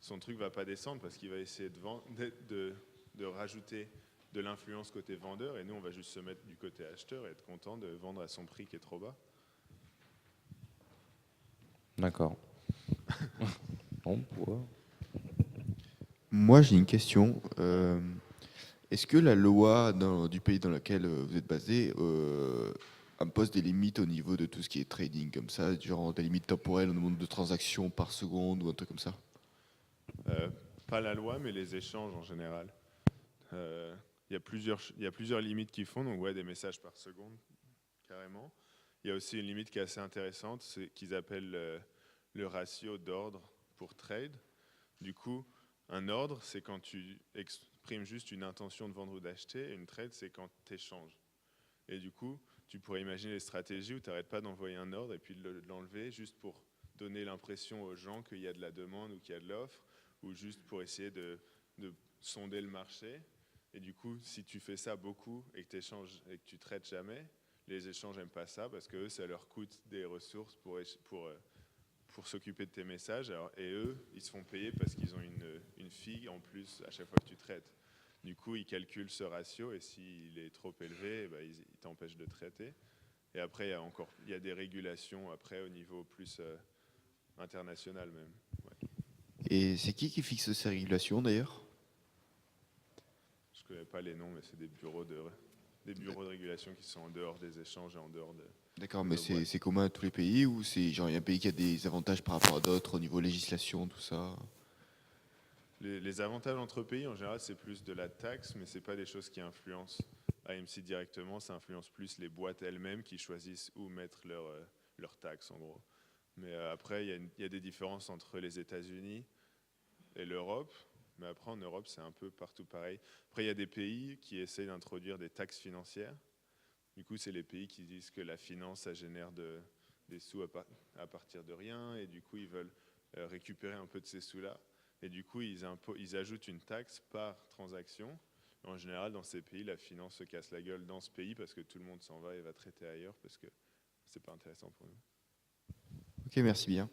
son truc va pas descendre, parce qu'il va essayer de rajouter de l'influence côté vendeur, et nous, on va juste se mettre du côté acheteur et être content de vendre à son prix qui est trop bas. D'accord. Bon, ouais. Moi, j'ai une question. Est-ce que la loi du pays dans lequel vous êtes basé impose des limites au niveau de tout ce qui est trading comme ça, genre des limites temporelles au nombre de transactions par seconde ou un truc comme ça? Euh, Pas la loi, mais les échanges en général. Il y a plusieurs limites qui font, donc ouais, des messages par seconde, carrément. Il y a aussi une limite qui est assez intéressante, c'est qu'ils appellent le ratio d'ordre pour trade. Du coup, un ordre, c'est quand tu exprimes juste une intention de vendre ou d'acheter, et une trade, c'est quand tu échanges. Et du coup, tu pourrais imaginer des stratégies où tu n'arrêtes pas d'envoyer un ordre et puis de l'enlever juste pour donner l'impression aux gens qu'il y a de la demande ou qu'il y a de l'offre, ou juste pour essayer de sonder le marché. Et du coup, si tu fais ça beaucoup et que tu échanges et que tu traites jamais, les échanges n'aiment pas ça parce que eux, ça leur coûte des ressources pour s'occuper de tes messages. Et eux, ils se font payer parce qu'ils ont une fee en plus à chaque fois que tu traites. Du coup, ils calculent ce ratio et s'il est trop élevé, eh ben, ils t'empêchent de traiter. Et après, il y a des régulations après au niveau plus international même. Ouais. Et c'est qui fixe ces régulations d'ailleurs? Je ne connais pas les noms, mais c'est des bureaux de régulation qui sont en dehors des échanges et en dehors de. D'accord, de mais nos boîtes. c'est commun à tous les pays ou c'est genre il y a un pays qui a des avantages par rapport à d'autres au niveau législation, tout ça? Les avantages entre pays, en général, c'est plus de la taxe, mais ce n'est pas des choses qui influencent AMC directement. Ça influence plus les boîtes elles-mêmes qui choisissent où mettre leur taxe, en gros. Mais après, il y a des différences entre les États-Unis et l'Europe. Mais après, en Europe, c'est un peu partout pareil. Après, il y a des pays qui essayent d'introduire des taxes financières. Du coup, c'est les pays qui disent que la finance, ça génère des sous à partir de rien. Et du coup, ils veulent récupérer un peu de ces sous-là. Et du coup, ils ajoutent une taxe par transaction. En général, dans ces pays, la finance se casse la gueule dans ce pays parce que tout le monde s'en va et va traiter ailleurs parce que c'est pas intéressant pour nous. Ok, merci bien.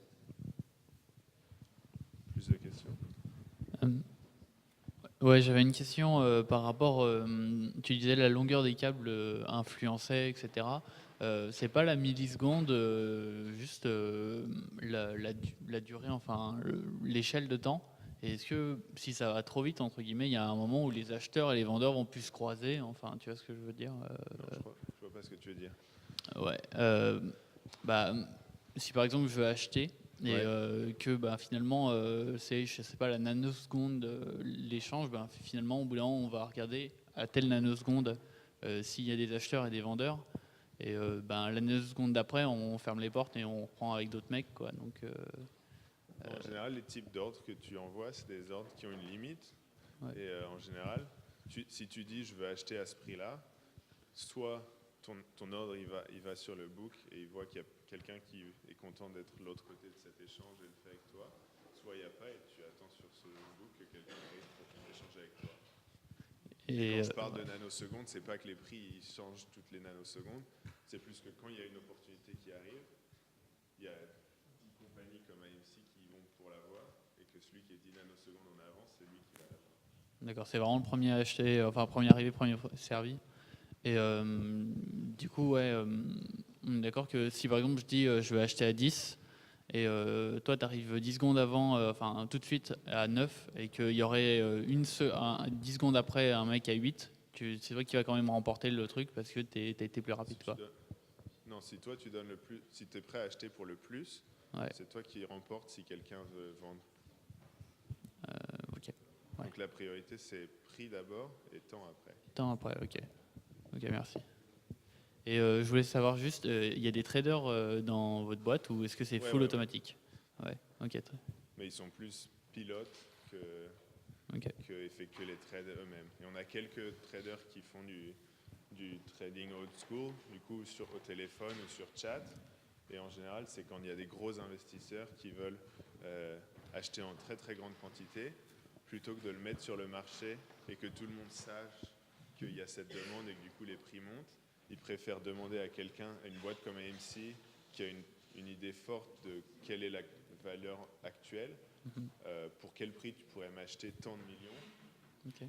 Plus de questions? Euh, Ouais, j'avais une question par rapport, tu disais la longueur des câbles influençait, etc. C'est pas la milliseconde, juste la durée, enfin l'échelle de temps. Et est-ce que si ça va trop vite, entre guillemets, il y a un moment où les acheteurs et les vendeurs vont plus se croiser, enfin, tu vois ce que je veux dire? Non, je vois pas ce que tu veux dire. Ouais. Bah, si par exemple je veux acheter et Ouais. que bah, finalement c'est, je sais pas, la nanoseconde l'échange, bah, finalement au bout d'un moment on va regarder à telle nanoseconde s'il y a des acheteurs et des vendeurs. Et ben, la nanoseconde d'après on ferme les portes et on reprend avec d'autres mecs, quoi. Donc En général, les types d'ordres que tu envoies, c'est des ordres qui ont une limite. Ouais. Et en général, si tu dis je veux acheter à ce prix-là, soit ton ordre il va sur le book et il voit qu'il y a quelqu'un qui est content d'être de l'autre côté de cet échange et le fait avec toi, soit il n'y a pas et tu attends sur ce book que quelqu'un arrive pour échanger avec toi. Et quand je parle de nanosecondes, c'est pas que les prix ils changent toutes les nanosecondes, c'est plus que quand il y a une opportunité qui arrive, il y a 10 compagnies comme AMC qui vont pour l'avoir et que celui qui est 10 nanosecondes en avance, c'est lui qui va l'avoir. d'accord, c'est vraiment le premier acheté, enfin premier arrivé, premier servi. Et du coup, ouais, on est d'accord que si par exemple je dis je vais acheter à 10 et toi tu arrives 10 secondes avant, enfin tout de suite à 9 et qu'il y aurait 10 secondes après un mec à 8, c'est toi qui va quand même remporter le truc parce que tu as été plus rapide. Quoi. Non, si toi tu donnes le plus, si tu es prêt à acheter pour le plus, Ouais. c'est toi qui remporte si quelqu'un veut vendre. Ok. Ouais. Donc la priorité c'est prix d'abord et temps après. Temps après, ok. Ok, merci. Et je voulais savoir juste, il y a des traders dans votre boîte ou est-ce que c'est full Ouais. automatique? Ouais, ok. Mais ils sont plus pilotes Ok. que effectuer les trades eux-mêmes. Et on a quelques traders qui font du trading old school, du coup au téléphone ou sur chat. Et en général, c'est quand il y a des gros investisseurs qui veulent acheter en très très grande quantité, plutôt que de le mettre sur le marché et que tout le monde sache qu'il y a cette demande et que du coup les prix montent. Ils préfèrent demander à quelqu'un, à une boîte comme AMC, qui a une idée forte de quelle est la valeur actuelle, pour quel prix tu pourrais m'acheter tant de millions. Ok.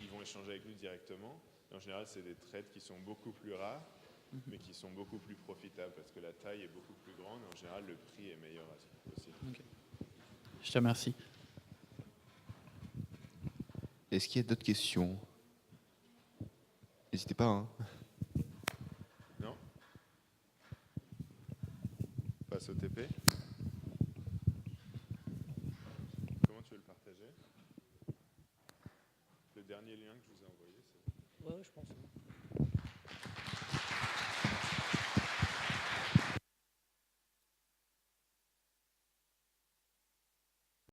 Ils vont échanger avec nous directement. Et en général, c'est des trades qui sont beaucoup plus rares, mais qui sont beaucoup plus profitables parce que la taille est beaucoup plus grande. Et en général, le prix est meilleur aussi. Ok. Je te remercie. Est-ce qu'il y a d'autres questions? n'hésitez pas. Hein. Non? Passe au TP. Comment tu veux le partager? Le dernier lien que je vous ai envoyé, c'est... Ouais, je pense.